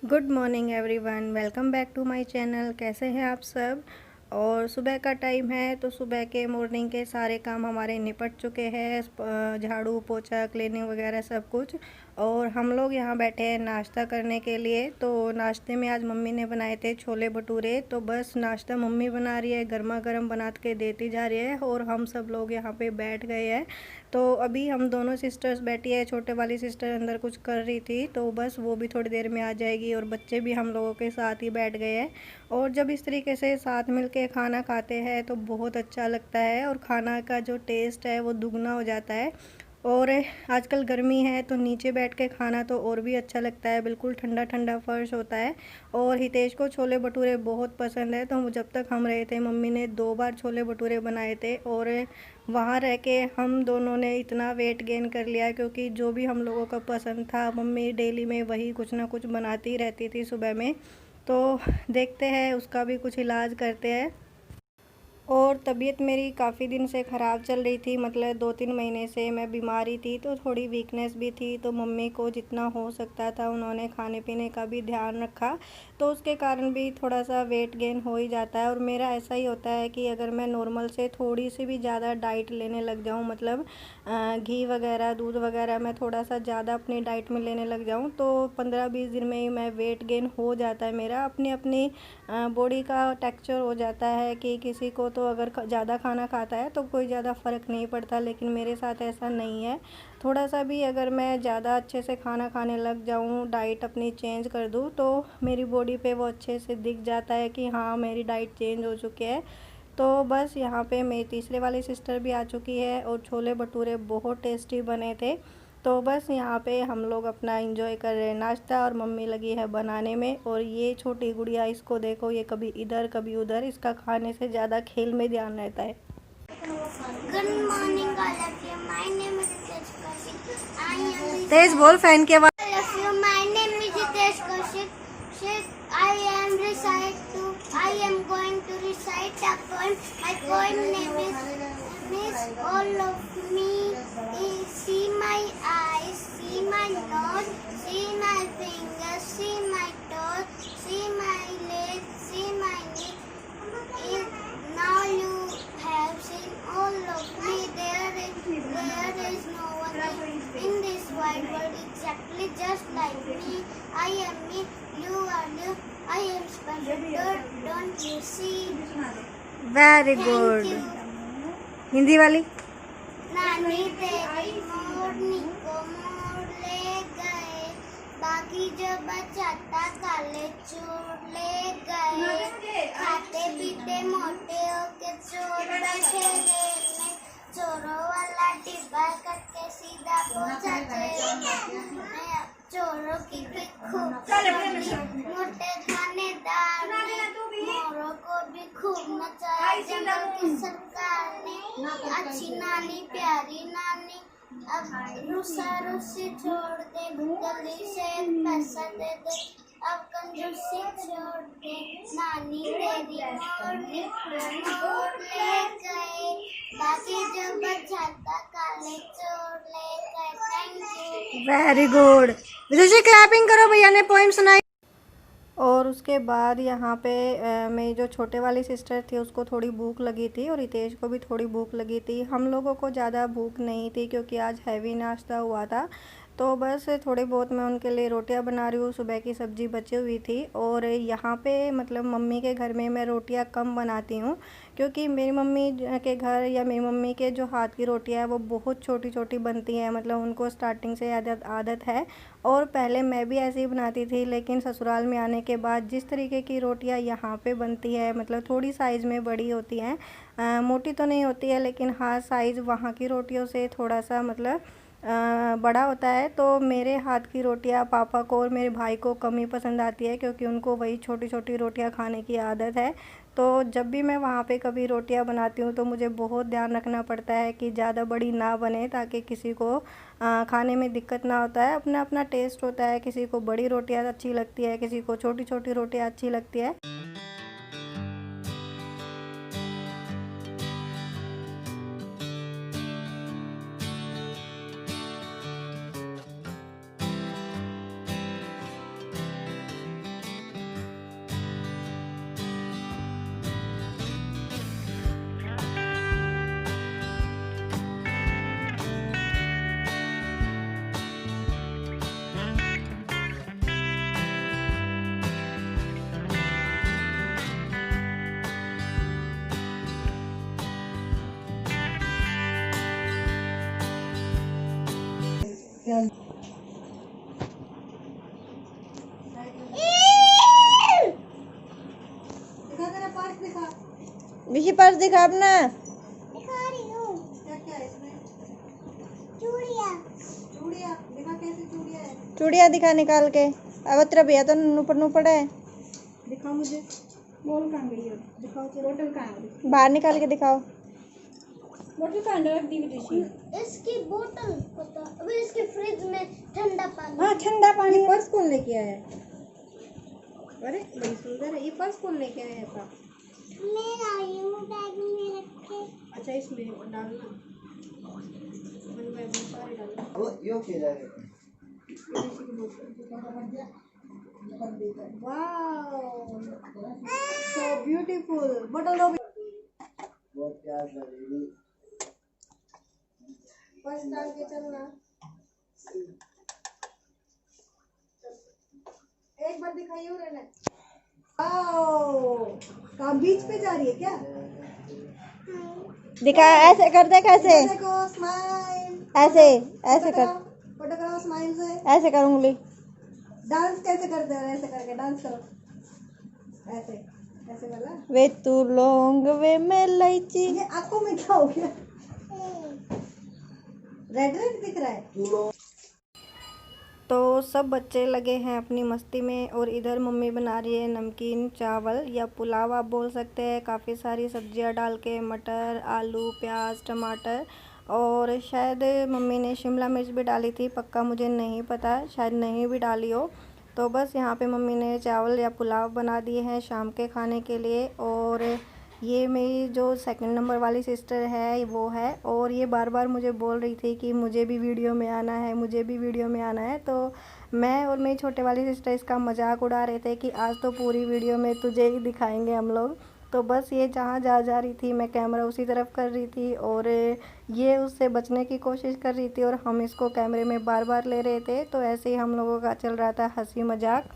Good morning everyone, welcome back to my channel. कैसे हैं आप सब। और सुबह का टाइम है तो सुबह के मॉर्निंग के सारे काम हमारे निपट चुके हैं। झाड़ू पोछा क्लीनिंग वगैरह सब कुछ। और हम लोग यहाँ बैठे हैं नाश्ता करने के लिए। तो नाश्ते में आज मम्मी ने बनाए थे छोले भटूरे। तो बस नाश्ता मम्मी बना रही है, गर्मा गर्म बना के देती जा रही है और हम सब लोग यहाँ पे बैठ गए हैं। तो अभी हम दोनों सिस्टर्स बैठी है। छोटे वाली सिस्टर अंदर कुछ कर रही थी तो बस वो भी थोड़ी देर में आ जाएगी और बच्चे भी हम लोगों के साथ ही बैठ गए हैं। और जब इस तरीके से साथ मिलके खाना खाते हैं तो बहुत अच्छा लगता है और खाना का जो टेस्ट है वो दुगना हो जाता है। और आजकल गर्मी है तो नीचे बैठ के खाना तो और भी अच्छा लगता है, बिल्कुल ठंडा ठंडा फर्श होता है। और हितेश को छोले भटूरे बहुत पसंद है तो जब तक हम रहे थे मम्मी ने 2 बार छोले भटूरे बनाए थे। और वहाँ रह के हम दोनों ने इतना वेट गेन कर लिया क्योंकि जो भी हम लोगों का पसंद था मम्मी डेली में वही कुछ ना कुछ बनाती रहती थी सुबह में। तो देखते हैं उसका भी कुछ इलाज करते हैं। और तबीयत मेरी काफ़ी दिन से ख़राब चल रही थी, मतलब 2-3 महीने से मैं बीमारी थी तो थोड़ी वीकनेस भी थी। तो मम्मी को जितना हो सकता था उन्होंने खाने पीने का भी ध्यान रखा। तो उसके कारण भी थोड़ा सा वेट गेन हो ही जाता है। और मेरा ऐसा ही होता है कि अगर मैं नॉर्मल से थोड़ी सी भी ज़्यादा डाइट लेने लग जाऊँ, मतलब घी वगैरह दूध वगैरह मैं थोड़ा सा ज़्यादा अपनी डाइट में लेने लग जाऊँ तो 15-20 दिन में ही मैं वेट गेन हो जाता है मेरा। अपनी अपनी बॉडी का टेक्सचर हो जाता है कि किसी को तो अगर ज़्यादा खाना खाता है तो कोई ज़्यादा फ़र्क नहीं पड़ता, लेकिन मेरे साथ ऐसा नहीं है। थोड़ा सा भी अगर मैं ज़्यादा अच्छे से खाना खाने लग जाऊँ, डाइट अपनी चेंज कर दूँ तो मेरी बॉडी पे वो अच्छे से दिख जाता है कि हाँ मेरी डाइट चेंज हो चुकी है। तो बस यहाँ पे मेरी तीसरे वाली सिस्टर भी आ चुकी है और छोले भटूरे बहुत टेस्टी बने थे। तो बस यहाँ पे हम लोग अपना एंजॉय कर रहे हैं नाश्ता और मम्मी लगी है बनाने में। और ये छोटी गुड़िया, इसको देखो, ये कभी इधर कभी उधर, इसका खाने से ज़्यादा खेल में ध्यान रहता है। Good morning, all of you. My name is Hitesh Kaushik. तेज बोल फैन के आवाज। All of you. My name is Hitesh Kaushik. I am going to recite a poem. My poem name is all of me. See my eyes, see my nose, see my fingers, see my toes, see my legs, see my knees. Now you have seen all of me. There is no one in this wide world exactly just like me. I am me, you are you. I am special, don't you see? Very Thank good. you. Hindi वाली। नानी तेरी मोरनी को मोर ले गए, बाकी जो बचा था काले चोर ले गए। खाते पीते मोटे होके चोर बैठे रेल में, चोरों वाला डिब्बा करके सीधा पहुंचा जेल में। चोरों की भी खूब चली, मोटे थानेदार ने मोरों को भी खूब नचाया जंगल की सरकार ने। अच्छी नानी प्यारी नानी अब रुसा रुसी छोड़ दे, जल्दी से पैसा दे दे, अब कंजूसी छोड़ दे। नानी तेरी मोरनी को मोर ले गए, बाकी जो बचा था काले चोर ले गए। Thank you. Very good. Vidushi clapping करो, भैया ने पोइम सुनाई। और उसके बाद यहाँ पे मेरी जो छोटे वाली सिस्टर थी उसको थोड़ी भूख लगी थी और हितेश को भी थोड़ी भूख लगी थी। हम लोगों को ज़्यादा भूख नहीं थी क्योंकि आज हैवी नाश्ता हुआ था। तो बस थोड़ी बहुत मैं उनके लिए रोटियां बना रही हूँ, सुबह की सब्ज़ी बची हुई थी। और यहाँ पे मतलब मम्मी के घर में मैं रोटियां कम बनाती हूँ क्योंकि मेरी मम्मी के घर या मेरी मम्मी के जो हाथ की रोटियां है वो बहुत छोटी छोटी बनती हैं, मतलब उनको स्टार्टिंग से आदत है। और पहले मैं भी ऐसे ही बनाती थी, लेकिन ससुराल में आने के बाद जिस तरीके की रोटियां यहाँ पे बनती है, मतलब थोड़ी साइज़ में बड़ी होती हैं, मोटी तो नहीं होती है लेकिन हाँ साइज़ वहाँ की रोटियों से थोड़ा सा मतलब बड़ा होता है। तो मेरे हाथ की रोटियां पापा को और मेरे भाई को कम ही पसंद आती है क्योंकि उनको वही छोटी छोटी रोटियां खाने की आदत है। तो जब भी मैं वहाँ पे कभी रोटियां बनाती हूँ तो मुझे बहुत ध्यान रखना पड़ता है कि ज़्यादा बड़ी ना बने ताकि किसी को खाने में दिक्कत ना होता है। अपना अपना टेस्ट होता है, किसी को बड़ी रोटियां अच्छी लगती है, किसी को छोटी छोटी रोटियां अच्छी लगती है। विशी पर्स दिखा अपना। दिखा रही हूँ। क्या क्या है इसमें? चूड़ियाँ। चूड़िया दिखा, कैसी चूड़िया है? चूड़िया दिखा निकाल के। अब तेरा भैया तो नुपड़ नुपड़ है। दिखाओ मुझे। बोल कहाँ गई है? दिखाओ। बोतल कहाँ है? बाहर निकाल के दिखाओ। बोतल कहाँ रख दी विदेशी? इसकी बोतल पता, अभी इसके फ्रिज में ठंडा पानी। हाँ ठंडा पानी। पर्स कौन लेके आया है? अरे बड़ी सुंदर है। ये पर्स कौन लेके आया है ऐसा? मैं लाई हूँ बैग में रख के। अच्छा इसमें डालना। सारे डालना। वो यो किया जाएगा। Wow so beautiful. बोतल दो। बहुत प्यार लगेगी। पर्स डाल के चलना। एक बार दिखाइए उन्हें। वाओ कहाँ बीच पे जा रही है क्या? दिखा, ऐसे कर दे। कैसे? देखो स्माइल। ऐसे ऐसे कर। फोटो करो स्माइल से। ऐसे कर उंगली। डांस कैसे करते हो? ऐसे करके डांस करो। ऐसे ऐसे वाला। वे तू लौंग वे मैं इलायची। ये आंखों में क्या हो गया? रेड रेड दिख रहा है। तो सब बच्चे लगे हैं अपनी मस्ती में और इधर मम्मी बना रही है नमकीन चावल या पुलाव आप बोल सकते हैं। काफ़ी सारी सब्जियां डाल के, मटर, आलू, प्याज, टमाटर और शायद मम्मी ने शिमला मिर्च भी डाली थी, पक्का मुझे नहीं पता, शायद नहीं भी डाली हो। तो बस यहाँ पे मम्मी ने चावल या पुलाव बना दिए हैं शाम के खाने के लिए। और ये मेरी जो सेकंड नंबर वाली सिस्टर है वो है, और ये बार बार मुझे बोल रही थी कि मुझे भी वीडियो में आना है, मुझे भी वीडियो में आना है। तो मैं और मेरी छोटे वाली सिस्टर इसका मजाक उड़ा रहे थे कि आज तो पूरी वीडियो में तुझे ही दिखाएंगे हम लोग। तो बस ये जहाँ जा रही थी मैं कैमरा उसी तरफ कर रही थी और ये उससे बचने की कोशिश कर रही थी और हम इसको कैमरे में बार बार ले रहे थे। तो ऐसे ही हम लोगों का चल रहा था हंसी मजाक।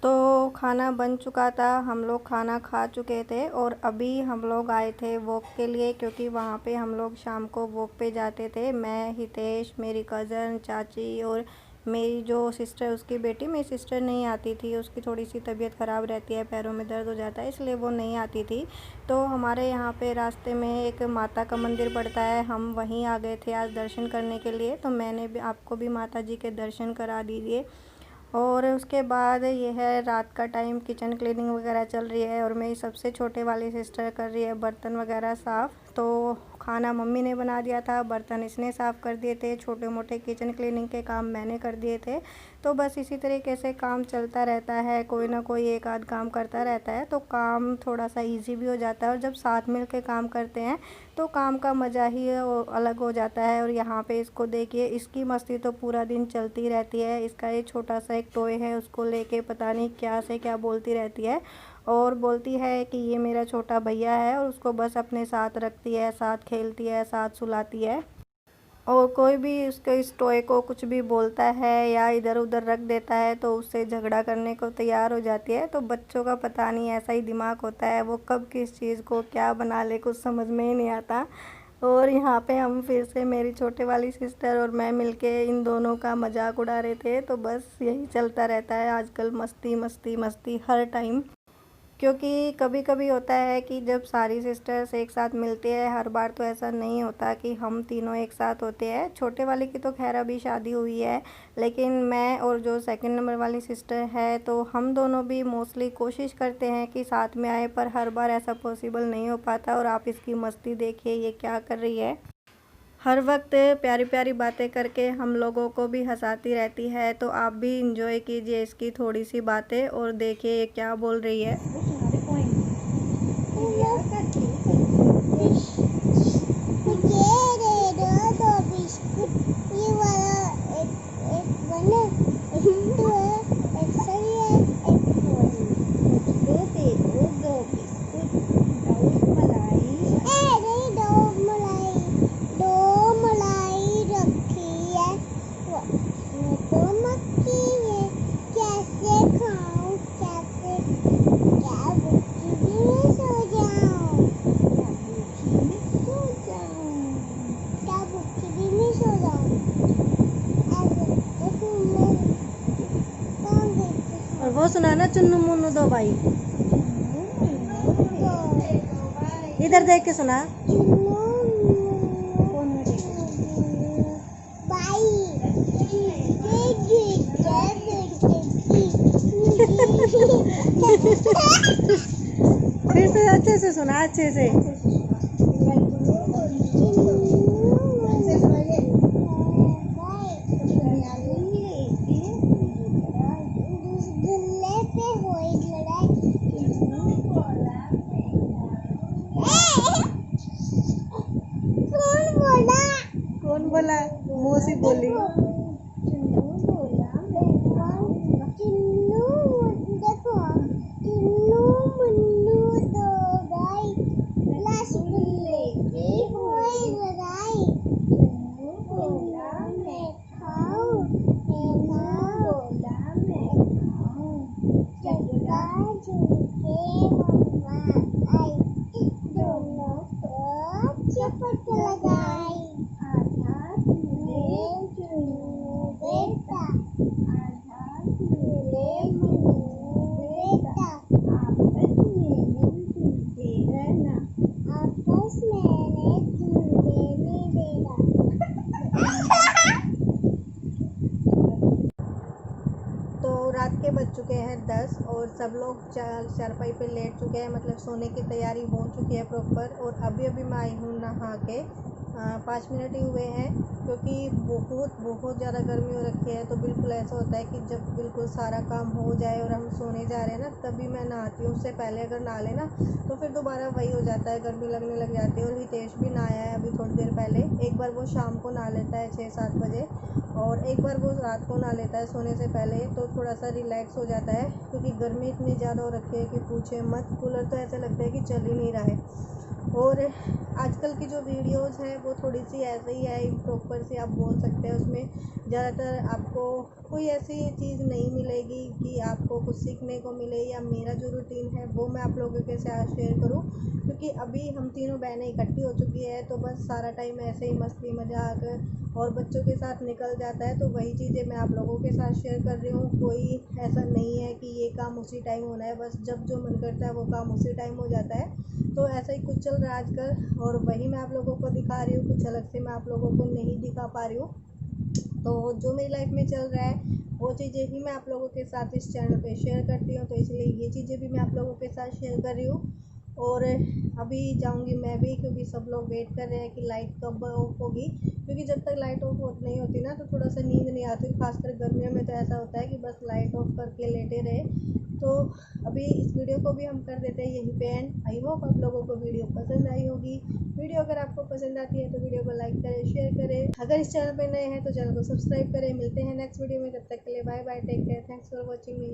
तो खाना बन चुका था, हम लोग खाना खा चुके थे और अभी हम लोग आए थे वॉक के लिए, क्योंकि वहाँ पे हम लोग शाम को वॉक पे जाते थे। मैं, हितेश, मेरी कज़न, चाची और मेरी जो सिस्टर उसकी बेटी। मेरी सिस्टर नहीं आती थी, उसकी थोड़ी सी तबीयत ख़राब रहती है, पैरों में दर्द हो जाता है, इसलिए वो नहीं आती थी। तो हमारे यहाँ पे रास्ते में एक माता का मंदिर पड़ता है, हम वहीं आ गए थे आज दर्शन करने के लिए। तो मैंने भी आपको भी माता जी के दर्शन करा दीजिए। और उसके बाद ये है रात का टाइम, किचन क्लीनिंग वगैरह चल रही है और मेरी सबसे छोटे वाली सिस्टर कर रही है बर्तन वगैरह साफ़। तो खाना मम्मी ने बना दिया था, बर्तन इसने साफ़ कर दिए थे, छोटे मोटे किचन क्लीनिंग के काम मैंने कर दिए थे। तो बस इसी तरीके से काम चलता रहता है, कोई ना कोई एक आध काम करता रहता है, तो काम थोड़ा सा इजी भी हो जाता है। और जब साथ मिल के काम करते हैं तो काम का मज़ा ही अलग हो जाता है। और यहाँ पे इसको देखिए, इसकी मस्ती तो पूरा दिन चलती रहती है। इसका ये छोटा सा एक टॉय है, उसको लेके पता नहीं क्या से क्या बोलती रहती है और बोलती है कि ये मेरा छोटा भैया है, और उसको बस अपने साथ रखती है, साथ खेलती है, साथ सुलाती है। और कोई भी उसके इस टॉय को कुछ भी बोलता है या इधर उधर रख देता है तो उससे झगड़ा करने को तैयार हो जाती है। तो बच्चों का पता नहीं ऐसा ही दिमाग होता है, वो कब किस चीज़ को क्या बना ले कुछ समझ में ही नहीं आता। और यहाँ पे हम फिर से, मेरी छोटे वाली सिस्टर और मैं मिलके इन दोनों का मजाक उड़ा रहे थे। तो बस यही चलता रहता है आजकल, मस्ती मस्ती मस्ती हर टाइम। क्योंकि कभी कभी होता है कि जब सारी सिस्टर्स एक साथ मिलती है, हर बार तो ऐसा नहीं होता कि हम तीनों एक साथ होते हैं। छोटे वाले की तो खैर अभी शादी हुई है, लेकिन मैं और जो सेकंड नंबर वाली सिस्टर है तो हम दोनों भी मोस्टली कोशिश करते हैं कि साथ में आए, पर हर बार ऐसा पॉसिबल नहीं हो पाता। और आप इसकी मस्ती देखिए, ये क्या कर रही है, हर वक्त प्यारी प्यारी बातें करके हम लोगों को भी हंसाती रहती है। तो आप भी इंजॉय कीजिए इसकी थोड़ी सी बातें और देखिए ये क्या बोल रही है। ये दे दो बिस्कुट, ये वाला एक बना, एक सही है, एक दो बिस्कुट, दो मलाई रखी है, मैं तो मक्खी है, कैसे खाऊं? वो सुना ना, चुन्नू मुन्नू दो भाई। इधर देख के सुना। फिर से अच्छे से सुना, अच्छे से। कौन बोला? मौसी बोली। तो रात के बज चुके हैं 10 और सब लोग चारपाई पे लेट चुके हैं, मतलब सोने की तैयारी हो चुकी है प्रॉपर। और अभी अभी मैं आई हूँ नहा के, 5 मिनट ही हुए हैं, क्योंकि बहुत ज़्यादा गर्मी हो रखी है। तो बिल्कुल ऐसा होता है कि जब बिल्कुल सारा काम हो जाए और हम सोने जा रहे हैं ना, तभी मैं नहाती हूँ। उससे पहले अगर नहा लेना तो फिर दोबारा वही हो जाता है, गर्मी लगने लग जाती है। और हितेश भी नहाया है अभी थोड़ी देर पहले। एक बार वो शाम को नहा लेता है 6-7 बजे, और एक बार वो रात को नहा लेता है सोने से पहले। तो थोड़ा सा रिलैक्स हो जाता है, क्योंकि गर्मी इतनी ज़्यादा हो रखी है कि पूछे मत। कूलर तो ऐसा लगता है कि चल ही नहीं रहा है। और आजकल की जो वीडियोस हैं वो थोड़ी सी ऐसे ही है, इम्प्रॉपर से आप बोल सकते हैं। उसमें ज़्यादातर आपको कोई ऐसी चीज़ नहीं मिलेगी कि आपको कुछ सीखने को मिले, या मेरा जो रूटीन है वो मैं आप लोगों के साथ शेयर करूं। क्योंकि अभी हम तीनों बहनें इकट्ठी हो चुकी है, तो बस सारा टाइम ऐसे ही मस्ती मजाक और बच्चों के साथ निकल जाता है। तो वही चीज़ें मैं आप लोगों के साथ शेयर कर रही हूँ। कोई ऐसा नहीं है कि ये काम उसी टाइम होना है, बस जब जो मन करता है वो काम उसी टाइम हो जाता है। तो ऐसा ही कुछ चल रहा है आजकल, और वही मैं आप लोगों को दिखा रही हूँ। कुछ अलग से मैं आप लोगों को नहीं दिखा पा रही हूँ। तो जो मेरी लाइफ में चल रहा है वो चीज़ें भी मैं आप लोगों के साथ इस चैनल पे शेयर करती हूँ। तो इसलिए ये चीज़ें भी मैं आप लोगों के साथ शेयर कर रही हूँ। और अभी जाऊंगी मैं भी, क्योंकि सब लोग वेट कर रहे हैं कि लाइट कब ऑफ होगी। क्योंकि जब तक लाइट ऑफ नहीं होती ना, तो थोड़ा सा नींद नहीं आती। खासकर गर्मियों में तो ऐसा होता है कि बस लाइट ऑफ करके लेटे रहे। तो अभी इस वीडियो को भी हम कर देते हैं यहीं पे एंड। आई होप आप लोगों को वीडियो पसंद आई होगी। वीडियो अगर आपको पसंद आती है तो वीडियो को लाइक करें, शेयर करें। अगर इस चैनल पे नए हैं तो चैनल को सब्सक्राइब करें। मिलते हैं नेक्स्ट वीडियो में, तब तक के लिए bye bye, take care, thanks for watching me.